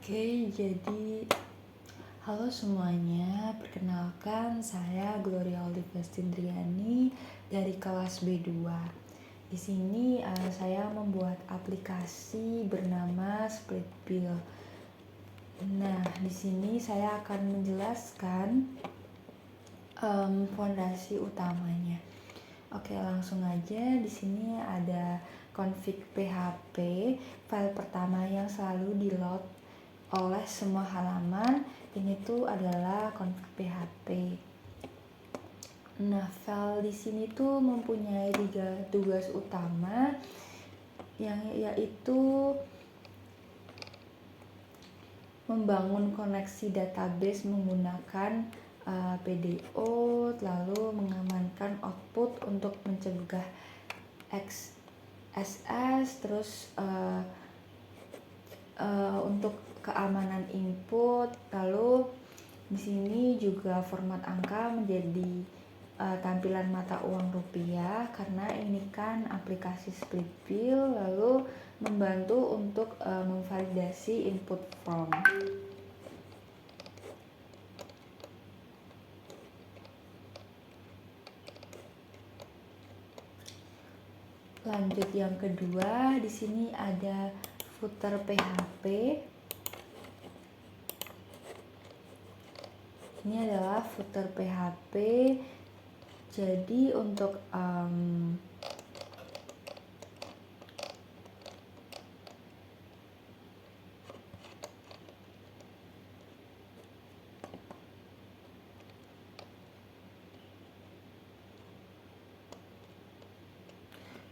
Oke, jadi halo semuanya, perkenalkan saya Gloria Olivia dari kelas B2. Di sini saya membuat aplikasi bernama Splitbill. Nah, di sini saya akan menjelaskan fondasi utamanya. Oke, langsung aja. Di sini ada config PHP, file pertama yang selalu di-load oleh semua halaman. Ini tuh adalah config PHP. Nah, file di sini tuh mempunyai 3 tugas utama, yaitu membangun koneksi database menggunakan PDO, lalu mengamankan output untuk mencegah XSS, terus untuk keamanan input. Lalu di sini juga format angka menjadi tampilan mata uang rupiah, karena ini kan aplikasi Splitbill, lalu membantu untuk memvalidasi input form. Lanjut yang kedua, di sini ada footer PHP. Ini adalah footer PHP. Jadi untuk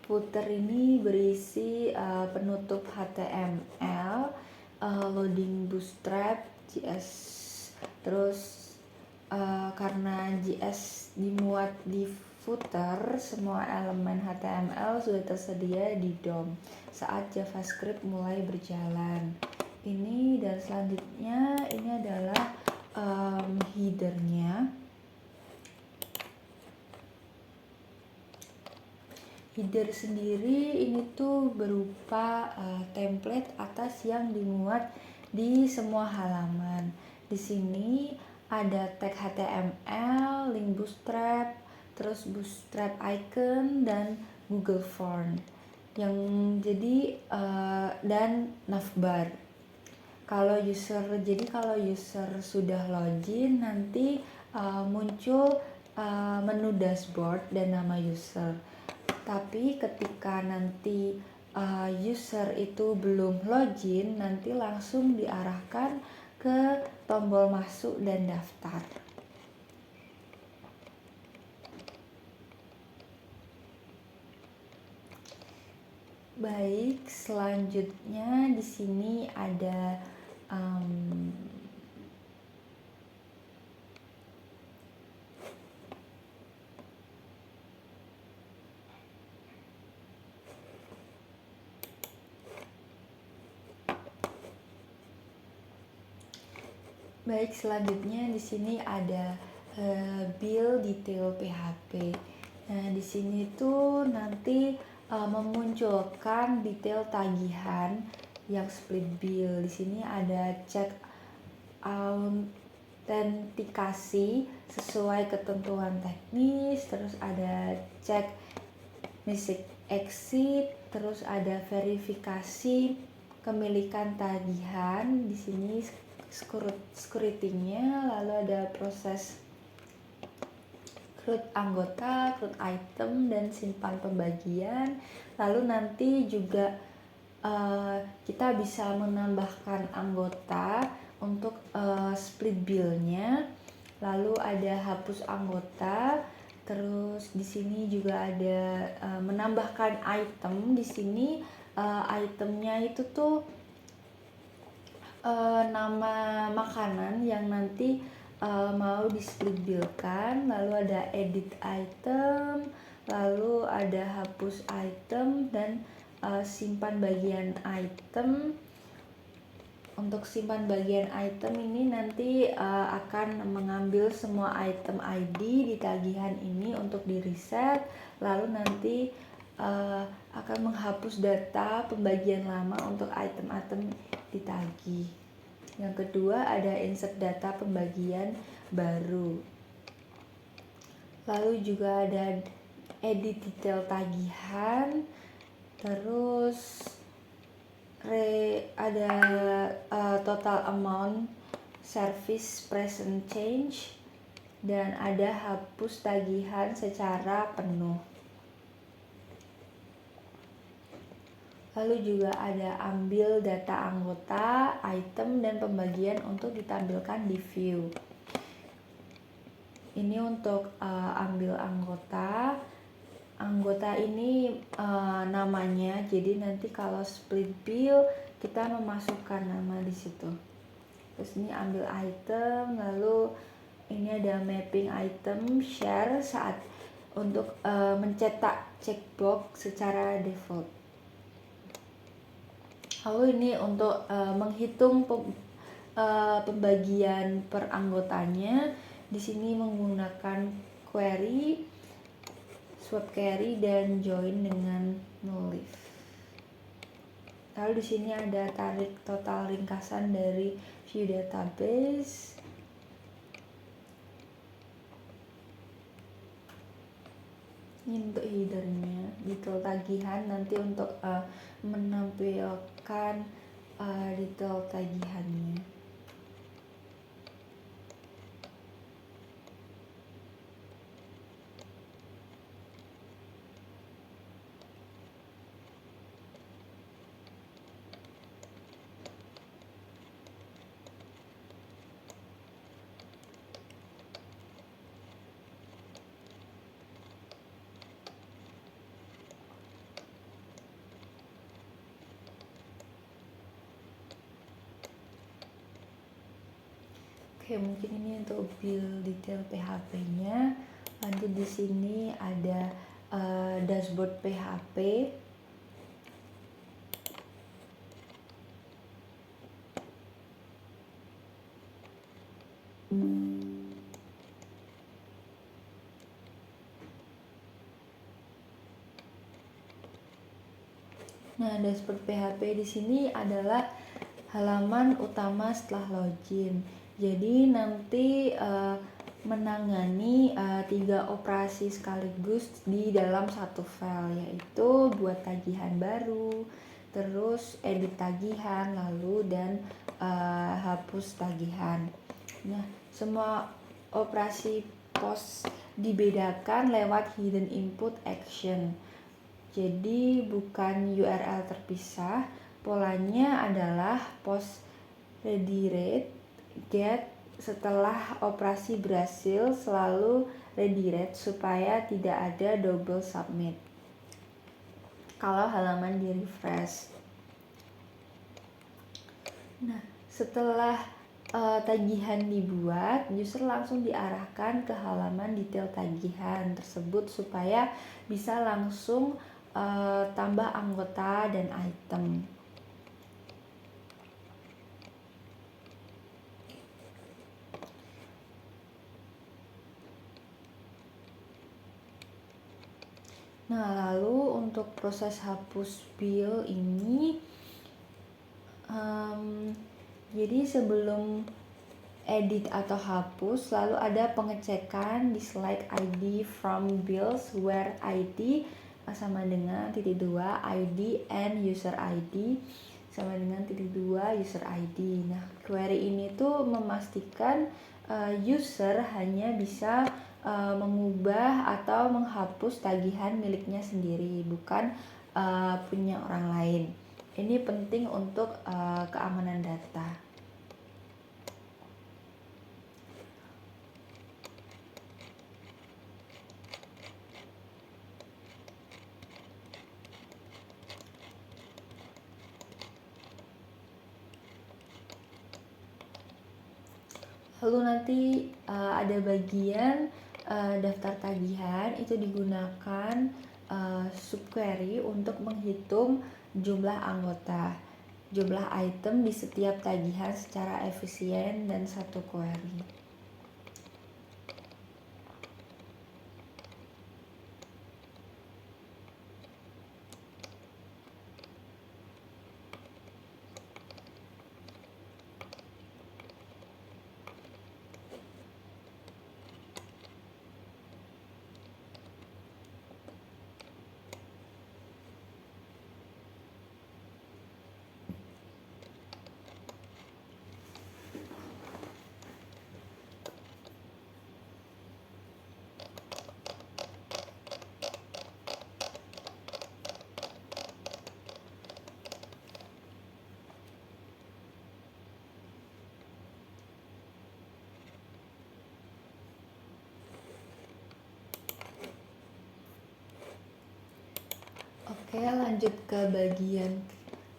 footer ini berisi penutup HTML, loading bootstrap, JS. Terus karena JS dimuat di footer, semua elemen HTML sudah tersedia di DOM saat JavaScript mulai berjalan. Ini dan selanjutnya ini adalah headernya. Header sendiri ini tuh berupa template atas yang dimuat di semua halaman. Di sini ada tag HTML, link bootstrap, terus bootstrap icon dan Google Form. Yang jadi dan navbar. Kalau user sudah login, nanti muncul menu dashboard dan nama user. Tapi ketika nanti user itu belum login, nanti langsung diarahkan ke tombol masuk dan daftar. Baik, selanjutnya di sini ada selanjutnya di sini ada bill detail PHP. Nah, di sini tuh nanti memunculkan detail tagihan yang split bill. Di sini ada cek autentikasi sesuai ketentuan teknis, terus ada cek message exit, terus ada verifikasi kepemilikan tagihan. Di sini security-nya, lalu ada proses create anggota, create item, dan simpan pembagian. Lalu nanti juga kita bisa menambahkan anggota untuk split bill-nya. Lalu ada hapus anggota. Terus di sini juga ada menambahkan item. Di sini itemnya itu tuh nama makanan yang nanti mau di split bill-kan. Lalu ada edit item, lalu ada hapus item, dan simpan bagian item. Untuk simpan bagian item ini nanti akan mengambil semua item ID di tagihan ini untuk di reset, lalu nanti akan menghapus data pembagian lama untuk item-item ditagih. Yang kedua ada insert data pembagian baru. Lalu juga ada edit detail tagihan, terus ada total amount service present change, dan ada hapus tagihan secara penuh. Lalu juga ada ambil data anggota, item, dan pembagian untuk ditampilkan di view. Ini untuk ambil anggota. Anggota ini namanya, jadi nanti kalau split bill kita memasukkan nama di situ. Terus ini ambil item, lalu ini ada mapping item share saat untuk mencetak checkbox secara default. Lalu ini untuk menghitung pembagian per anggotanya. Di sini menggunakan query, swap query, dan join dengan nullif. Lalu di sini ada tarik total ringkasan dari view database. Ini untuk headernya, detail tagihan nanti untuk menampilkan detail tagihannya. Oke, mungkin ini untuk build detail PHP-nya. Lanjut di sini ada dashboard PHP. Nah, dashboard PHP di sini adalah halaman utama setelah login. Jadi nanti menangani 3 operasi sekaligus di dalam satu file, yaitu buat tagihan baru, terus edit tagihan, lalu dan hapus tagihan. Nah, semua operasi post dibedakan lewat hidden input action. Jadi bukan URL terpisah. Polanya adalah post redirect get setelah operasi berhasil selalu redirect supaya tidak ada double submit kalau halaman di refresh. Nah, setelah tagihan dibuat, user langsung diarahkan ke halaman detail tagihan tersebut supaya bisa langsung tambah anggota dan item. Nah, lalu untuk proses hapus bill ini, jadi sebelum edit atau hapus, lalu ada pengecekan di slide ID from bills where ID sama dengan (2) ID and user ID sama dengan (2) user ID. Nah, query ini tuh memastikan user hanya bisa mengubah atau menghapus tagihan miliknya sendiri, bukan punya orang lain. Ini penting untuk keamanan data. Lalu nanti ada bagian daftar tagihan, itu digunakan subquery untuk menghitung jumlah anggota, jumlah item di setiap tagihan secara efisien dan satu query. Oke, lanjut ke bagian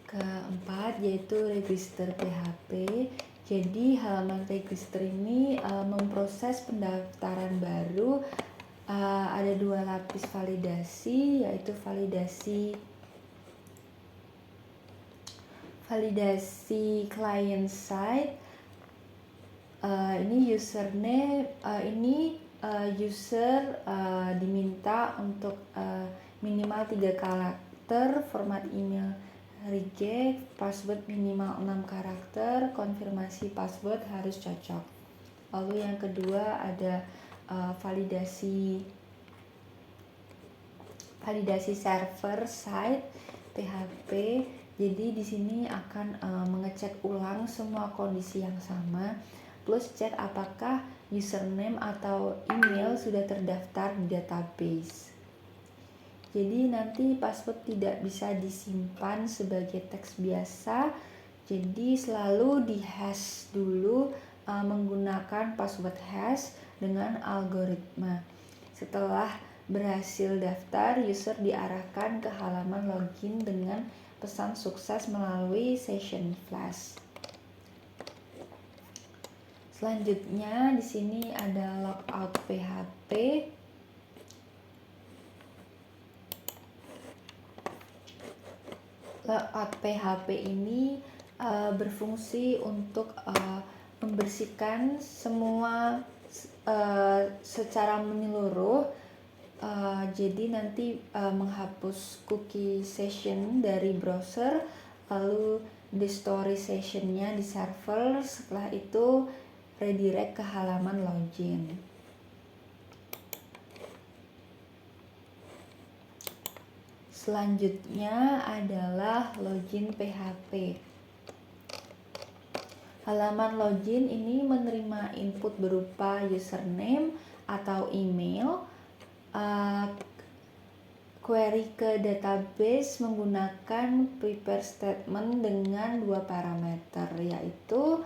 keempat, yaitu register PHP. Jadi halaman register ini memproses pendaftaran baru. Ada 2 lapis validasi, yaitu validasi client side. Ini username, ini user diminta untuk minimal 3 karakter, format email reject, password minimal 6 karakter, konfirmasi password harus cocok. Lalu yang kedua ada validasi server side PHP. Jadi di sini akan mengecek ulang semua kondisi yang sama, plus cek apakah username atau email sudah terdaftar di database. Jadi nanti password tidak bisa disimpan sebagai teks biasa, jadi selalu di hash dulu menggunakan password hash dengan algoritma. Setelah berhasil daftar, user diarahkan ke halaman login dengan pesan sukses melalui session flash. Selanjutnya di sini ada logout PHP. Logout PHP ini berfungsi untuk membersihkan semua secara menyeluruh. Jadi nanti menghapus cookie session dari browser, lalu di story sessionnya di server, setelah itu redirect ke halaman login. Selanjutnya adalah login PHP. Halaman login ini menerima input berupa username atau email, query ke database menggunakan prepare statement dengan 2 parameter, yaitu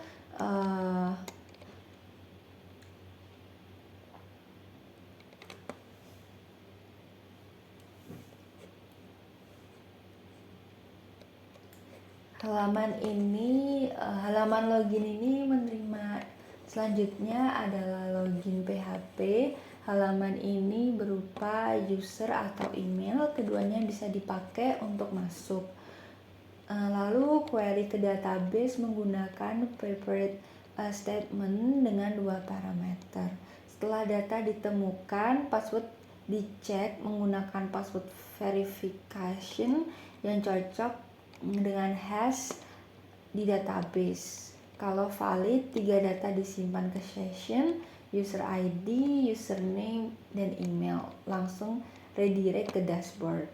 halaman login ini menerima selanjutnya adalah login PHP. Halaman ini berupa user atau email, keduanya bisa dipakai untuk masuk. Lalu query ke database menggunakan prepared statement dengan 2 parameter. Setelah data ditemukan, password dicek menggunakan password verification yang cocok dengan hash di database. Kalau valid, 3 data disimpan ke session, user ID, username, dan email. Langsung redirect ke dashboard.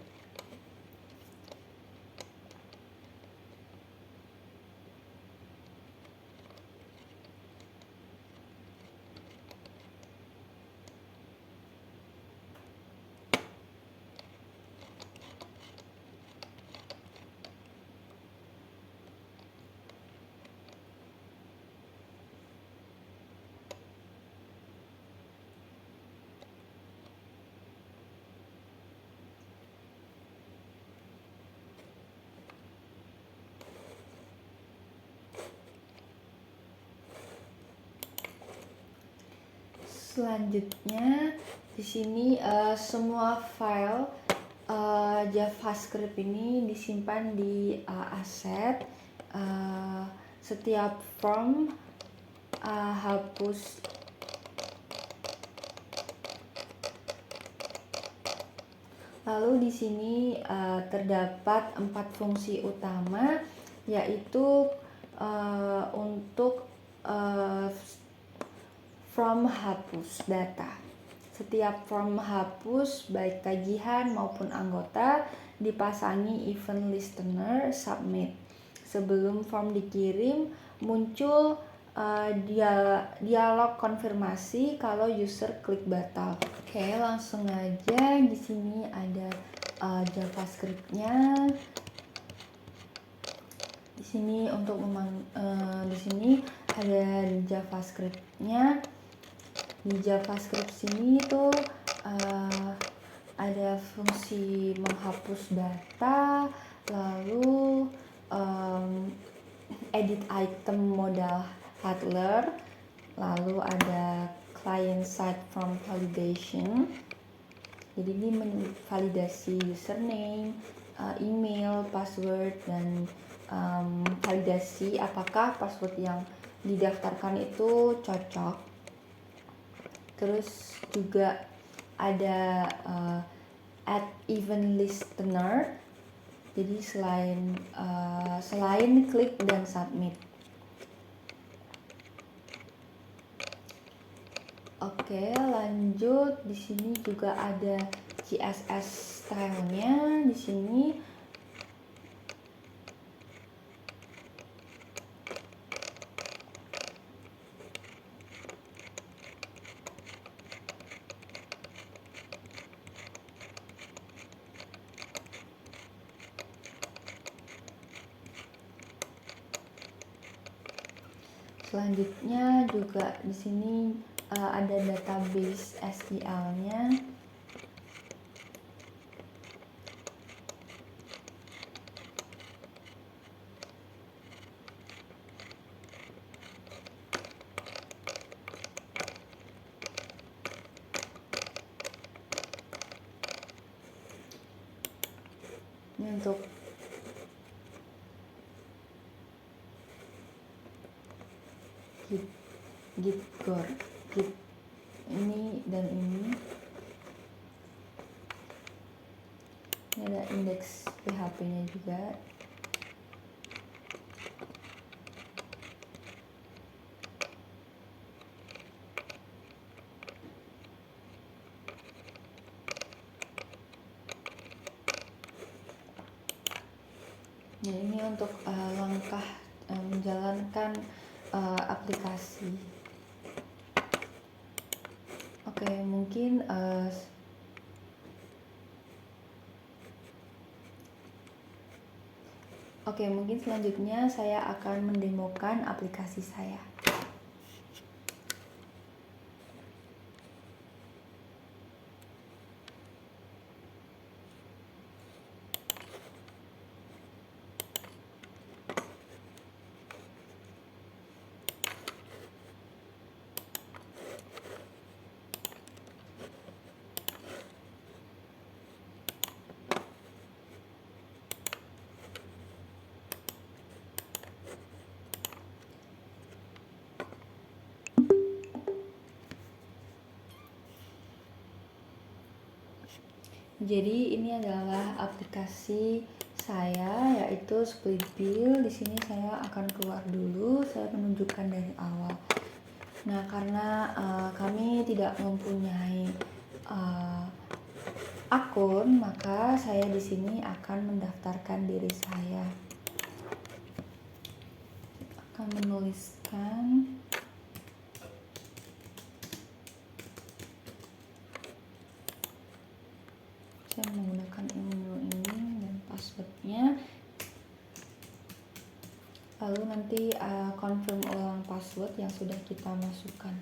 Selanjutnya di sini semua file JavaScript ini disimpan di aset. Setiap form hapus lalu di sini terdapat 4 fungsi utama, yaitu untuk form hapus data. Setiap form hapus baik tagihan maupun anggota dipasangi event listener submit. Sebelum form dikirim muncul dialog konfirmasi kalau user klik batal. Oke, langsung aja. Di sini ada JavaScript-nya. Di sini di sini ada JavaScript-nya. Di JavaScript sini tuh ada fungsi menghapus data, lalu edit item modal handler, lalu ada client side form validation. Jadi ini validasi username, email, password, dan validasi apakah password yang didaftarkan itu cocok. Terus juga ada add event listener. Jadi selain klik dan submit. Oke, lanjut. Di sini juga ada CSS stylenya. Di sini selanjutnya juga di sini ada database SQL-nya. Ini untuk git ini dan ini ada indeks PHP-nya juga. Nah, ini untuk langkah menjalankan aplikasi. Oke, mungkin selanjutnya saya akan mendemokan aplikasi saya. Jadi ini adalah aplikasi saya, yaitu Splitbill. Di sini saya akan keluar dulu, saya menunjukkan dari awal. Nah, karena kami tidak mempunyai akun, maka saya di sini akan mendaftarkan diri saya. Akan menuliskan saya menggunakan email ini dan passwordnya, lalu nanti confirm ulang password yang sudah kita masukkan.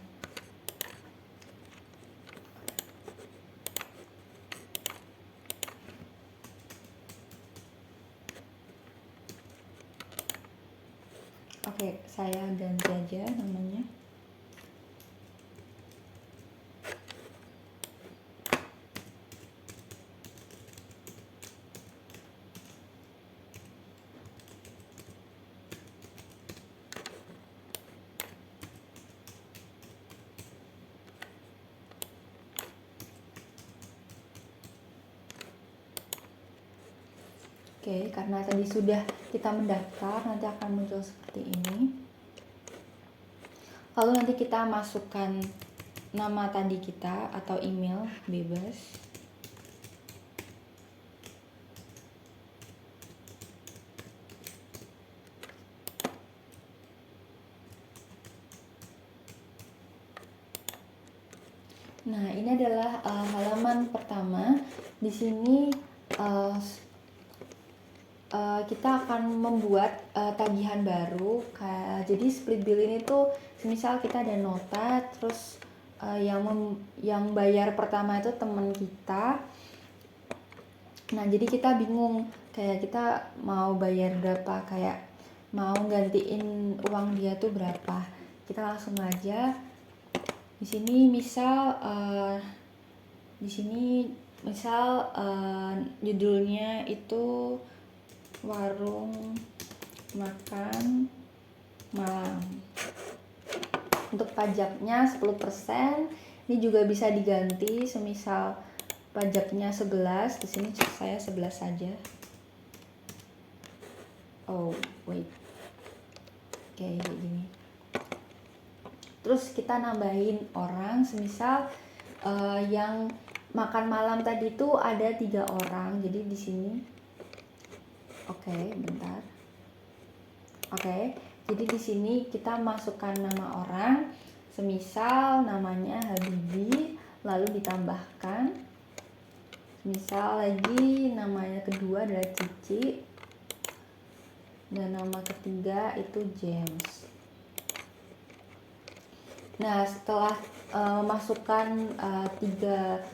Oke, saya ganti aja namanya. Oke, karena tadi sudah kita mendaftar, nanti akan muncul seperti ini. Lalu nanti kita masukkan nama tadi kita atau email bebas. Nah, ini adalah halaman pertama. Di sini kita akan membuat tagihan baru. Jadi Splitbill ini tuh semisal kita ada nota, terus yang bayar pertama itu teman kita, Nah, jadi kita bingung kayak kita mau bayar berapa, kayak mau gantiin uang dia tuh berapa. Kita langsung aja di sini misal judulnya itu warung makan malam. Untuk pajaknya 10%. Ini juga bisa diganti, semisal pajaknya 11, di sini saya 11 saja. Oh, wait. Oke, kayak gini. Terus kita nambahin orang, semisal yang makan malam tadi tuh ada 3 orang. Jadi di sini bentar. Jadi di sini kita masukkan nama orang, semisal namanya Habibi, lalu ditambahkan misal lagi namanya kedua adalah Cici dan nama ketiga itu James. Nah, setelah masukkan 3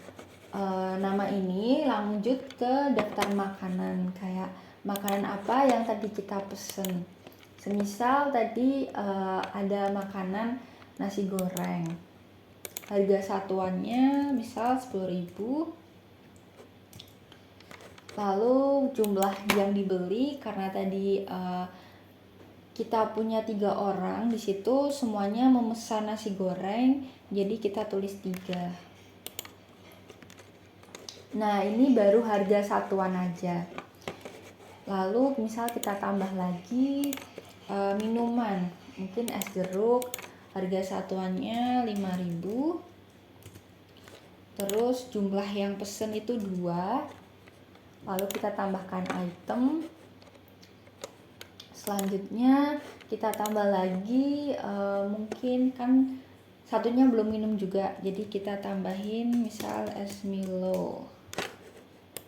nama ini, lanjut ke daftar makanan. Kayak makanan apa yang tadi kita pesen. Semisal tadi ada makanan nasi goreng. Harga satuannya misal 10.000. Lalu jumlah yang dibeli, karena tadi kita punya 3 orang di situ, semuanya memesan nasi goreng, jadi kita tulis 3. Nah, ini baru harga satuan aja. Lalu misal kita tambah lagi minuman, mungkin es jeruk, harga satuannya 5.000. Terus jumlah yang pesen itu 2. Lalu kita tambahkan item. Selanjutnya kita tambah lagi mungkin kan satunya belum minum juga, jadi kita tambahin misal es Milo.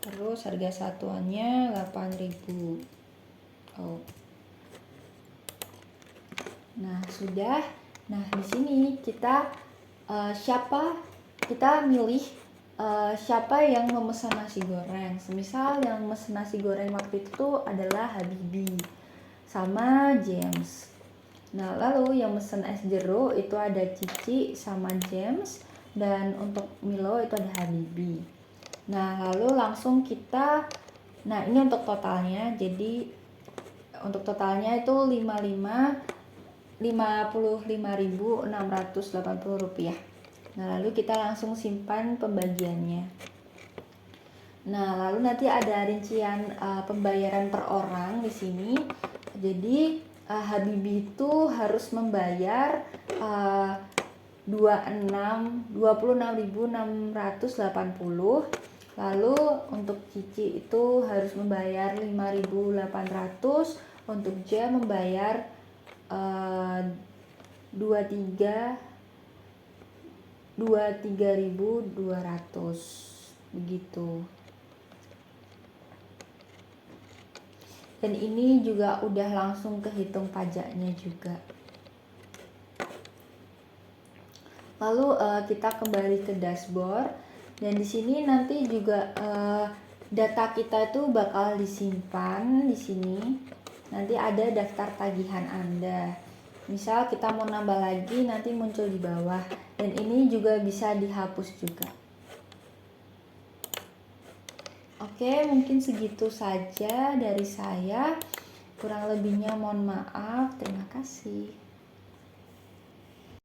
Terus harga satuannya 8.000. Nah, sudah. Nah, di sini kita kita milih siapa yang memesan nasi goreng. Semisal yang memesan nasi goreng waktu itu adalah Habibi sama James. Nah, lalu yang mesen es jeruk itu ada Cici sama James, dan untuk Milo itu ada Habibi. Nah, lalu langsung nah ini untuk totalnya. Jadi untuk totalnya itu 55.680 rupiah. Nah, lalu kita langsung simpan pembagiannya. Nah, lalu nanti ada rincian pembayaran per orang di sini. Jadi Habibi itu harus membayar 26.680. Lalu untuk Cici itu harus membayar 5.800. Untuk Jam membayar 23.200 begitu. Dan ini juga udah langsung kehitung pajaknya juga. Lalu kita kembali ke dashboard, dan di sini nanti juga data kita itu bakal disimpan di sini. Nanti ada daftar tagihan Anda. Misal kita mau nambah lagi, nanti muncul di bawah, dan ini juga bisa dihapus juga. Oke, mungkin segitu saja dari saya. Kurang lebihnya mohon maaf. Terima kasih.